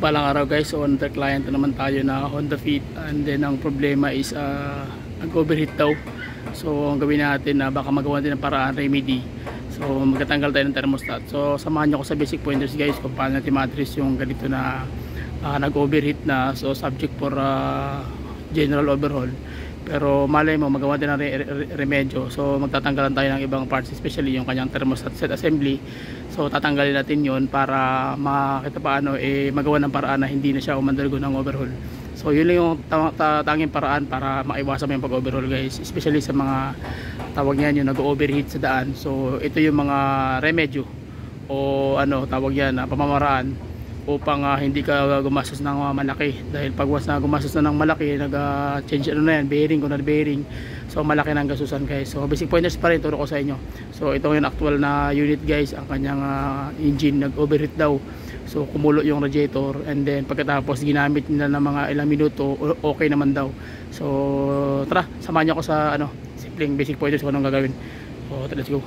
Balang araw guys, so under client na naman tayo na Honda Fit, and then ang problema is nag-overheat daw. So ang gawin natin na baka magawa din ng paraan, remedy. So magtatanggal tayo ng thermostat. So samahan nyo ko sa basic pointers guys kung paano natin ma-address yung ganito na nag-overheat na. So subject for general overhaul. Pero malay mo magawa din ng remedyo. So magtatanggalan tayo ng ibang parts, especially yung kanyang thermostat set assembly. So tatanggalin natin yon para makita paano magawa ng paraan na hindi na siya umandargo ng overhaul. So yun lang yung tanging paraan para maiwasan mo yung pag-overhaul guys, especially sa mga tawag niyan yung nag-overheat sa daan. So ito yung mga remedyo o tawag yan na pamamaraan upang hindi ka gumastos ng malaki. Dahil pag once na gumastos na ng malaki, nag-change na yan, bearing kung na bearing, so malaki ng gasusan guys. So basic pointers pa rin turo ko sa inyo. So ito yung actual na unit guys, ang kanyang engine nag-overheat daw. So kumulo yung radiator, and then pagkatapos ginamit nila ng mga ilang minuto, okay naman daw. So tara, samahan niyo ako sa simpleng basic pointers kung anong gagawin. So let's go.